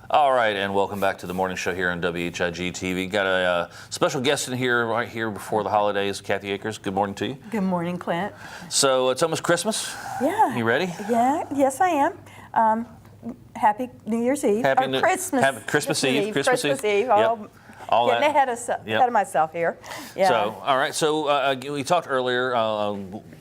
All right, and welcome back to the morning show here on WHIG TV. Got a special guest in here right here before the holidays, Kathy Akers. Good morning to you. Good morning, Clint. So it's almost Christmas. Yeah. You ready? Yeah. Yes, I am. Happy New Year's Eve. Christmas Eve. Christmas Eve. Yep. All getting ahead of myself here. Yeah. So, all right. So we talked earlier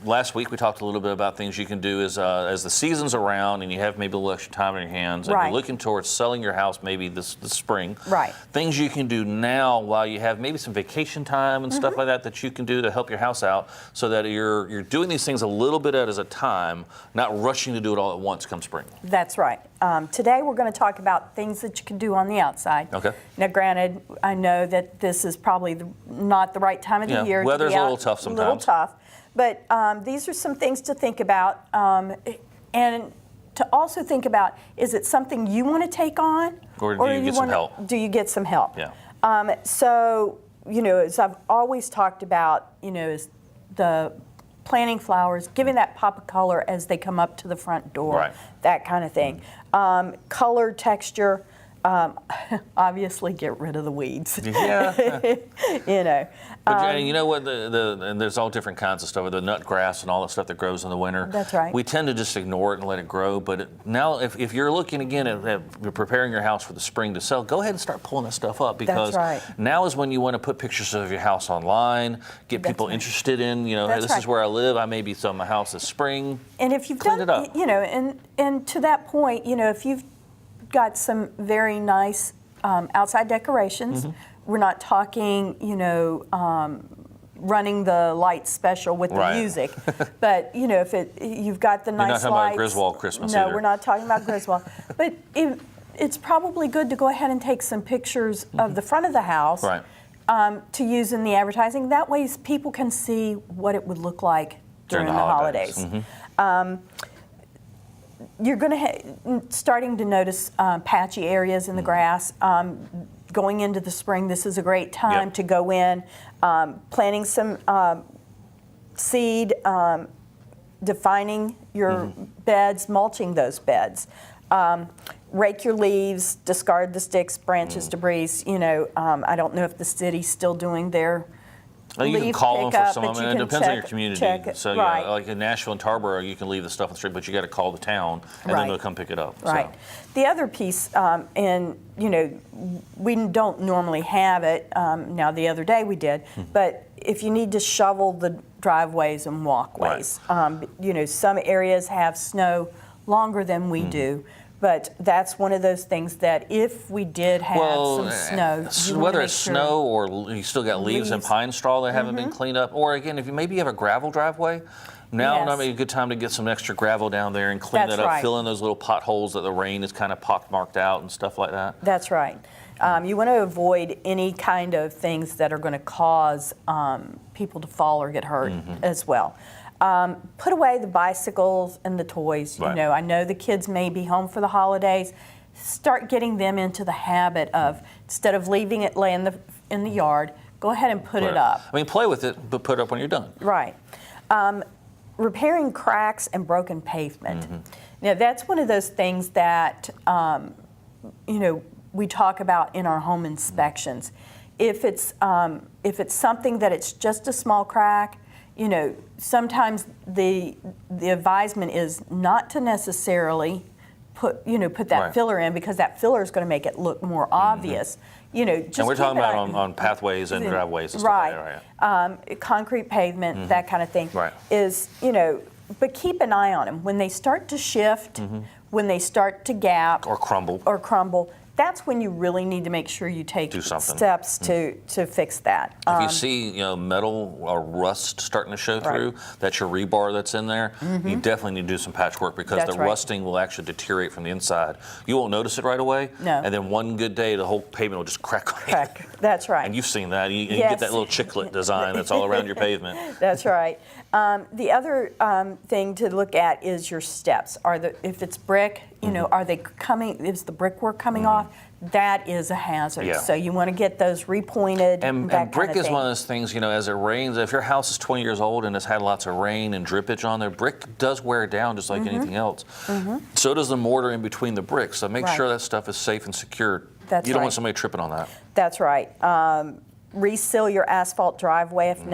last week. We talked a little bit about things you can do as the season's around and you have maybe a little extra time on your hands, and right. you're looking towards selling your house maybe this spring. Right. Things you can do now while you have maybe some vacation time and stuff like that you can do to help your house out, so that you're doing these things a little bit at a time, not rushing to do it all at once come spring. That's right. Today we're going to talk about things that you can do on the outside. Okay. Now, granted, I know that this is probably not the right time of the year. Weather's to be a little tough sometimes. A little tough, but these are some things to think about, and to also think about: is it something you want to take on, or do you get some help? Do you get some help? Yeah. So as I've always talked about, is the planting flowers, giving that pop of color as they come up to the front door, right. That kind of thing. Color, texture, obviously get rid of the weeds. Yeah. But you know what? And there's all different kinds of stuff, the nut grass and all that stuff that grows in the winter. That's right. We tend to just ignore it and let it grow. But now, if you're looking again at preparing your house for the spring to sell, go ahead and start pulling that stuff up, because that's right. Now is when you want to put pictures of your house online, get people interested in, hey, this is where I live. I may be selling my house this spring. And if you've clean it up. and to that point, if you've got some very nice outside decorations. We're not talking, running the lights special with the music, but if you've got the nice lights. You're not talking about Griswold Christmas No, either. we're not talking about Griswold. But it's probably good to go ahead and take some pictures of the front of the house, right. To use in the advertising. That way, people can see what it would look like during the holidays. You're going to starting to notice patchy areas in the grass. Going into the spring, this is a great time to go in, planting some seed, defining your beds, mulching those beds. Rake your leaves, discard the sticks, branches, debris. I don't know if the city's still doing their you can call them for some of them. It depends on your community. So right. Like in Nashville and Tarboro, you can leave the stuff on the street, but you got to call the town, and then they'll come pick it up. Right. So. The other piece, and we don't normally have it. Now the other day we did, but if you need to shovel the driveways and walkways, some areas have snow longer than we do. But that's one of those things that if we did have some snow, whether it's snow or you still got leaves and pine straw that haven't been cleaned up, or again, if you maybe have a gravel driveway, now might be a good time to get some extra gravel down there and clean that up, fill in those little potholes that the rain is kind of pockmarked out and stuff like that. That's right. You want to avoid any kind of things that are going to cause people to fall or get hurt as well. Put away the bicycles and the toys. Right. I know the kids may be home for the holidays. Start getting them into the habit of, instead of leaving it lay in the yard, go ahead and put it up. I mean, play with it, but put it up when you're done. Right. Repairing cracks and broken pavement. Now, that's one of those things that, we talk about in our home inspections. If it's something that it's just a small crack, sometimes the advisement is not to necessarily put that filler in, because that filler is going to make it look more obvious. Just and we're talking about on pathways and driveways and stuff like that. Concrete pavement, that kind of thing. Is but keep an eye on them when they start to shift, when they start to gap or crumble. That's when you really need to make sure you take steps to fix that. If you see metal or rust starting to show through, that's your rebar that's in there, you definitely need to do some patchwork, because the rusting will actually deteriorate from the inside. You won't notice it right away, and then one good day the whole pavement will just crack on you. That's right. And you've seen that. You get that little chiclet design that's all around your pavement. That's right. The other thing to look at is your steps. If it's brick, You know, are they coming? Is the brickwork coming off? That is a hazard. Yeah. So you want to get those repointed. And that brick kind of is thing. one of those things, you know, as it rains, if your house is 20 years old and it's had lots of rain and drippage on there, brick does wear down just like anything else. So does the mortar in between the bricks. So make sure that stuff is safe and secure. That's you don't right. want somebody tripping on that. That's right. Reseal your asphalt driveway if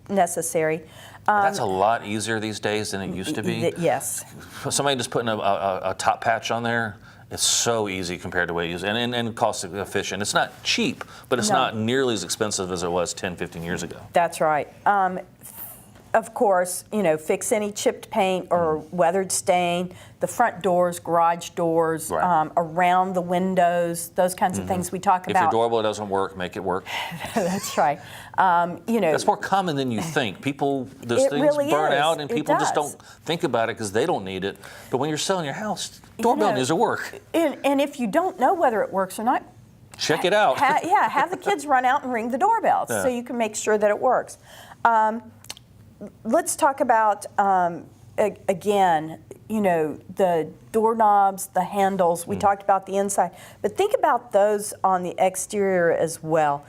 necessary. That's a lot easier these days than it used to be. Yes. Somebody just putting a top patch on there, it's so easy compared to what it used, and cost efficient. It's not cheap, but it's not nearly as expensive as it was 10, 15 years ago. That's right. Of course, you know, fix any chipped paint or weathered stain, the front doors, garage doors, around the windows, those kinds of things we talk about. If your doorbell doesn't work, make it work. That's right. You know, that's more common than you think. Those things really burn is. out, and people just does. don't think about it because they don't need it. But when you're selling your house, doorbell needs to work. And if you don't know whether it works or not, check it out. Have the kids run out and ring the doorbell so you can make sure that it works. Let's talk about, again, you know, the doorknobs, the handles. We talked about the inside, but think about those on the exterior as well.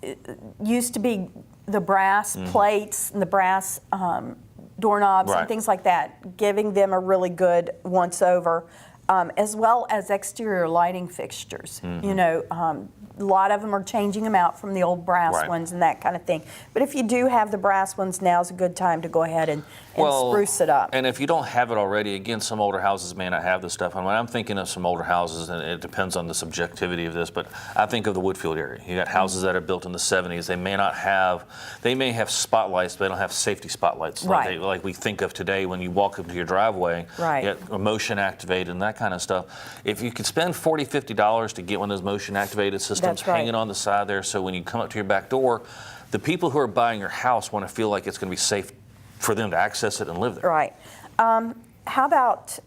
It used to be the brass plates and the brass doorknobs and things like that, giving them a really good once-over, as well as exterior lighting fixtures. You know, a lot of them are changing them out from the old brass ones and that kind of thing. But if you do have the brass ones, now's a good time to go ahead and spruce it up. And if you don't have it already, again, some older houses may not have this stuff. And when I'm thinking of some older houses, and it depends on the subjectivity of this, but I think of the Woodfield area. You got houses that are built in the 70s. They may have spotlights, but they don't have safety spotlights like we think of today when you walk into your driveway. You got motion activated and that kind of stuff. If you could spend $40, $50 to get one of those motion activated systems hanging on the side there, so when you come up to your back door, the people who are buying your house want to feel like it's going to be safe for them to access it and live there. Right. How about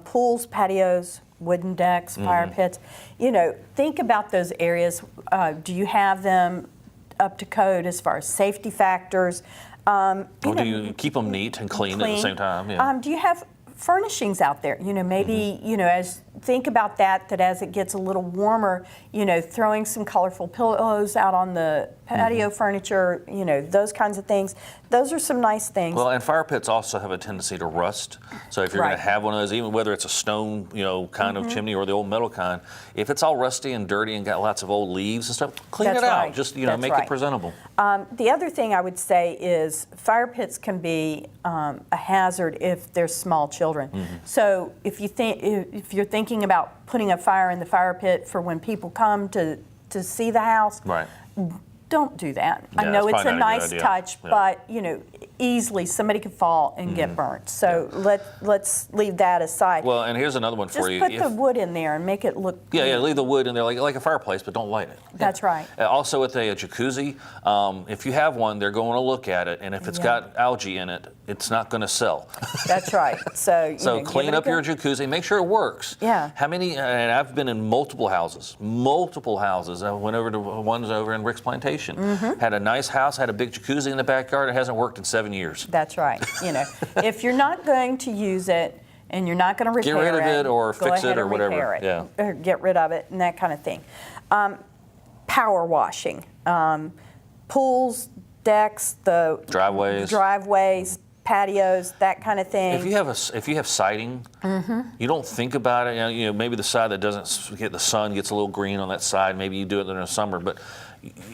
pools, patios, wooden decks, fire pits? You know, think about those areas. Do you have them up to code as far as safety factors? Do you keep them neat and clean at the same time? Do you have furnishings out there? You know, maybe, you know, think about that as it gets a little warmer, you know, throwing some colorful pillows out on the patio furniture, you know, those kinds of things. Those are some nice things. Well, and fire pits also have a tendency to rust. So if you're going to have one of those, even whether it's a stone, you know, kind of chimney or the old metal kind, if it's all rusty and dirty and got lots of old leaves and stuff, clean it out. Just, you know, make it presentable. The other thing I would say is fire pits can be a hazard if there's small children. So if you're thinking about putting a fire in the fire pit for when people come to see the house, don't do that. I know it's a nice touch, but you know, easily somebody could fall and get burnt. So let's leave that aside. Well, and here's another one for you. Just put the wood in there and make it look. Leave the wood in there like a fireplace, but don't light it. That's right. Also with a jacuzzi, if you have one, they're going to look at it, and if it's got algae in it, it's not going to sell. That's right. So clean up your jacuzzi, make sure it works. How many? And I've been in multiple houses. I went over to ones over in Rick's Plantation. Had a nice house, had a big jacuzzi in the backyard. It hasn't worked in 7 years. That's right. You know, if you're not going to use it and you're not going to repair it, get rid of it or fix it or whatever. Or get rid of it and that kind of thing. Power washing, pools, decks, the driveways, patios, that kind of thing. If you have siding, you don't think about it. You know, maybe the side that doesn't get the sun gets a little green on that side. Maybe you do it in the summer, but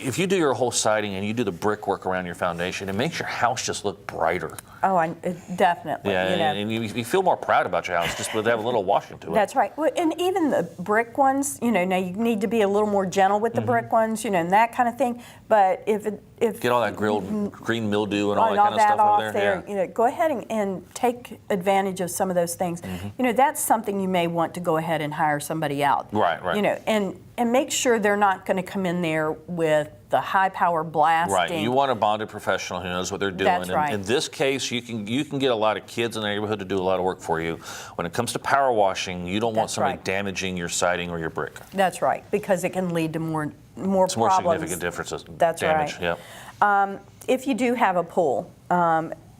if you do your whole siding and you do the brickwork around your foundation, it makes your house just look brighter. Oh, definitely. Yeah, and you feel more proud about your house just with have a little washing to it. That's right. And even the brick ones, you know, now you need to be a little more gentle with the brick ones, you know, and that kind of thing. But if get all that green mildew and all that kind of stuff over there. You know, go ahead and take advantage of some of those things. You know, that's something you may want to go ahead and hire somebody out. Right. You know, and make sure they're not going to come in there with the high power blasting. Right. You want a bonded professional who knows what they're doing. That's right. In this case, you can get a lot of kids in the neighborhood to do a lot of work for you. When it comes to power washing, you don't want somebody damaging your siding or your brick. That's right, because it can lead to more it's problems. More significant differences. That's damage. Right. If you do have a pool,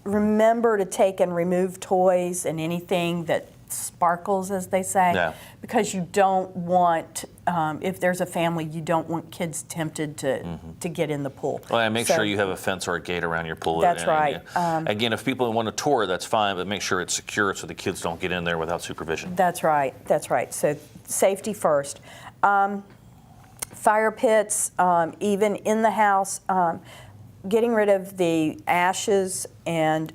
remember to take and remove toys and anything that sparkles, as they say, because you don't want, if there's a family, you don't want kids tempted to get in the pool. Well, and make sure you have a fence or a gate around your pool. That's right. Again, if people want to tour, that's fine, but make sure it's secure so the kids don't get in there without supervision. That's right. That's right. So safety first. Fire pits, even in the house, getting rid of the ashes and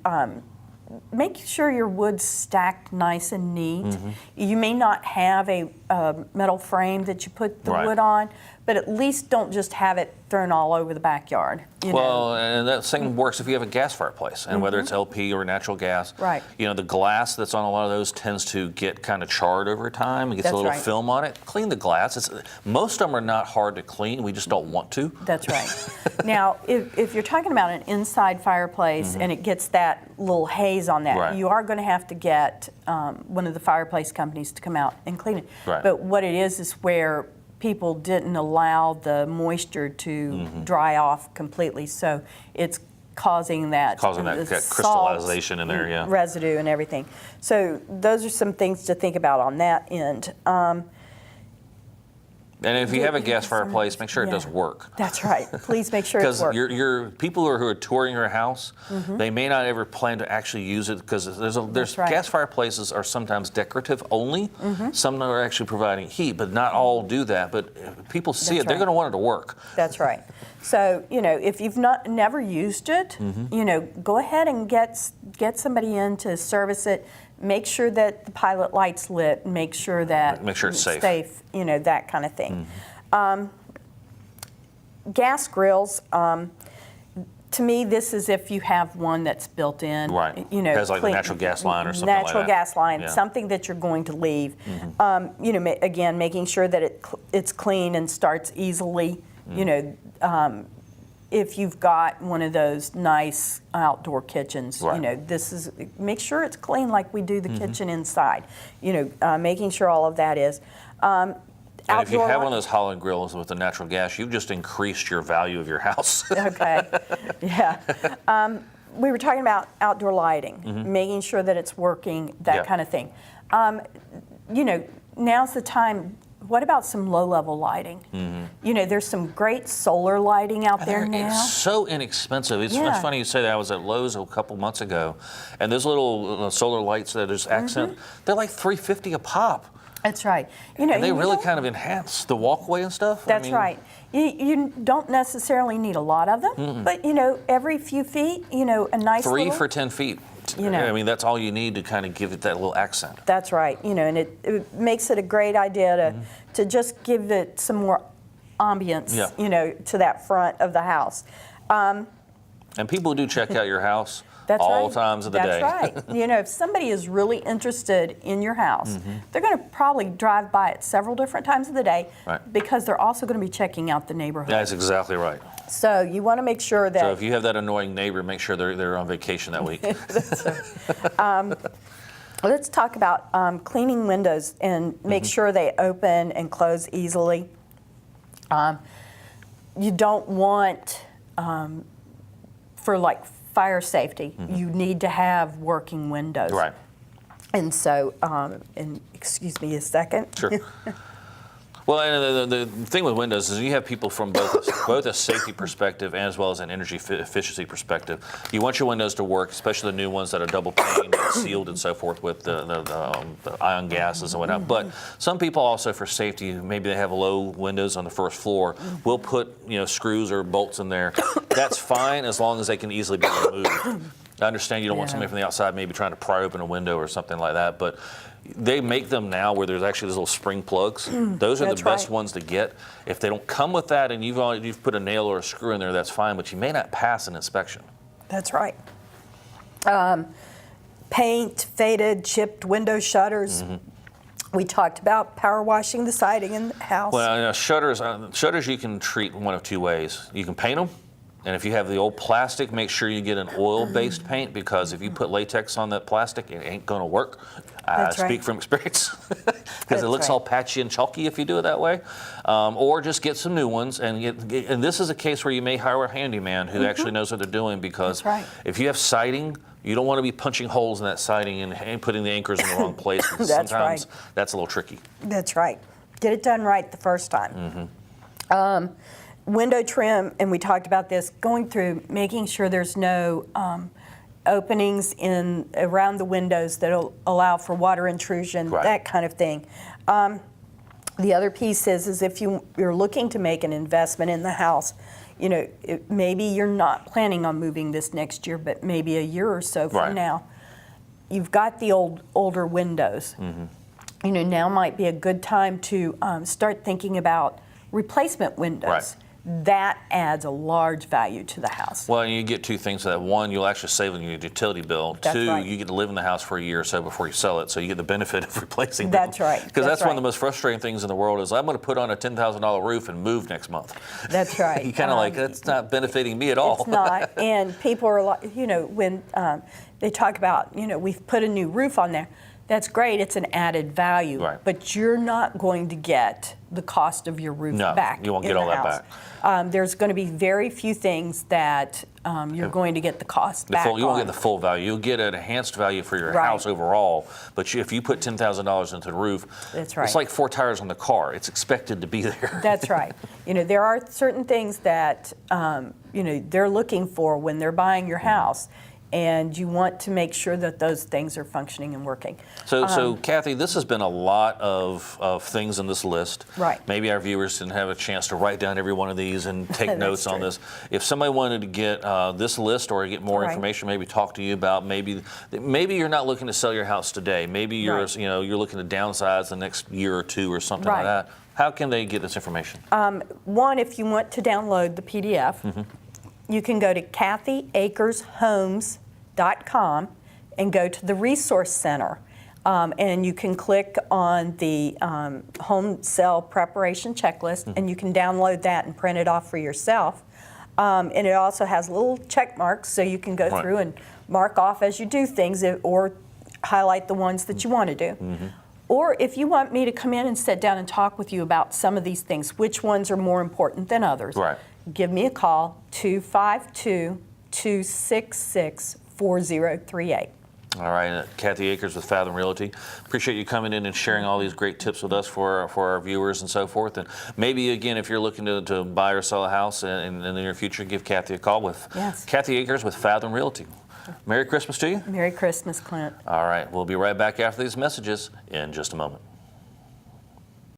making sure your wood's stacked nice and neat. You may not have a metal frame that you put the wood on, but at least don't just have it thrown all over the backyard. Well, and that same works if you have a gas fireplace, and whether it's LP or natural gas. Right. You know, the glass that's on a lot of those tends to get kind of charred over time. It gets a little film on it. Clean the glass. Most of them are not hard to clean. We just don't want to. That's right. Now, if you're talking about an inside fireplace and it gets that little haze on that, you are going to have to get one of the fireplace companies to come out and clean it. But what it is where people didn't allow the moisture to dry off completely, so it's causing that crystallization in there, residue and everything. So those are some things to think about on that end. And if you have a gas fireplace, make sure it does work. That's right. Please make sure it works. Because your people who are touring your house, they may not ever plan to actually use it because there's gas fireplaces are sometimes decorative only. Some are actually providing heat, but not all do that. But if people see it, they're going to want it to work. That's right. So, you know, if you've never used it, you know, go ahead and get somebody in to service it. Make sure that the pilot light's lit. Make sure that it's safe. You know, that kind of thing. Gas grills. To me, this is if you have one that's built in. Right. You know, has like a natural gas line or something like that. Natural gas line, something that you're going to leave. You know, again, making sure that it's clean and starts easily. You know. If you've got one of those nice outdoor kitchens, you know, make sure it's clean like we do the kitchen inside. You know, making sure all of that is. And if you have one of those Holland grills with the natural gas, you've just increased your value of your house. Okay, yeah. We were talking about outdoor lighting, making sure that it's working, that kind of thing. You know, now's the time. What about some low-level lighting? You know, there's some great solar lighting out there now. It's so inexpensive. It's funny you say that. I was at Lowe's a couple months ago, and those little solar lights that is accent, they're like $350 a pop. That's right. You know, and they really kind of enhance the walkway and stuff. That's right. You don't necessarily need a lot of them, but you know, every few feet, you know, a nice Three for 10 feet. You know, I mean, that's all you need to kind of give it that little accent. That's right. You know, and it makes it a great idea to just give it some more ambience, you know, to that front of the house. And people do check out your house all times of the day. That's right. You know, if somebody is really interested in your house, they're going to probably drive by it several different times of the day because they're also going to be checking out the neighborhood. That's exactly right. So you want to make sure that... So if you have that annoying neighbor, make sure they're on vacation that week. That's right. Let's talk about cleaning windows and make sure they open and close easily. You don't want, for like fire safety, you need to have working windows. Right. And so, and excuse me a second. Sure. Well, and the thing with windows is you have people from both a safety perspective and as well as an energy efficiency perspective. You want your windows to work, especially the new ones that are double paned and sealed and so forth with the ion gases and whatnot. But some people also, for safety, maybe they have low windows on the first floor, will put screws or bolts in there. That's fine as long as they can easily be removed. I understand you don't want somebody from the outside maybe trying to pry open a window or something like that, but they make them now where there's actually these little spring plugs. Those are the best ones to get. If they don't come with that and you've put a nail or a screw in there, that's fine, but you may not pass an inspection. That's right. Paint, faded, chipped window shutters. We talked about power washing the siding in the house. Well, shutters you can treat one of two ways. You can paint them, And if you have the old plastic, make sure you get an oil-based paint, because if you put latex on that plastic, it ain't going to work. I speak from experience, because it looks all patchy and chalky if you do it that way. Or just get some new ones. And this is a case where you may hire a handyman who actually knows what they're doing, because if you have siding, you don't want to be punching holes in that siding and putting the anchors in the wrong place. Sometimes that's a little tricky. That's right. Get it done right the first time. Window trim, and we talked about this, going through, making sure there's no openings around the windows that'll allow for water intrusion, that kind of thing. The other piece is if you're looking to make an investment in the house, you know, maybe you're not planning on moving this next year, but maybe a year or so from now, you've got the older windows. You know, now might be a good time to start thinking about replacement windows. That adds a large value to the house. Well, you get two things for that. One, you'll actually save on your utility bill. Two, you get to live in the house for a year or so before you sell it, so you get the benefit of replacing them. That's right. Because that's one of the most frustrating things in the world is I'm going to put on a $10,000 roof and move next month. That's right. You kind of like, that's not benefiting me at all. It's not. And people are like, you know, when they talk about, you know, we've put a new roof on there. That's great, it's an added value, but you're not going to get the cost of your roof back. No, you won't get all that back. There's going to be very few things that you're going to get the cost back You won't get the full value. You'll get an enhanced value for your house overall, but if you put $10,000 into the roof, it's like 4 tires on the car. It's expected to be there. That's right. You know, there are certain things that, you know, they're looking for when they're buying your house. And you want to make sure that those things are functioning and working. So Kathy, this has been a lot of things in this list. Maybe our viewers didn't have a chance to write down every one of these and take notes on this. If somebody wanted to get this list or get more information, maybe talk to you about maybe you're not looking to sell your house today. Maybe you're you're looking to downsize the next year or two or something like that. How can they get this information? One, if you want to download the PDF, you can go to KathyAkersHomes.com and go to the Resource Center. And you can click on the home sale preparation checklist, and you can download that and print it off for yourself. And it also has little check marks, so you can go through and mark off as you do things, or highlight the ones that you want to do. Or if you want me to come in and sit down and talk with you about some of these things, which ones are more important than others, give me a call, 252-266-4038. All right, Kathy Akers with Fathom Realty. Appreciate you coming in and sharing all these great tips with us for our viewers and so forth. And maybe, again, if you're looking to buy or sell a house in the near future, give Kathy a call with Kathy Akers with Fathom Realty. Merry Christmas to you. Merry Christmas, Clint. All right, we'll be right back after these messages in just a moment.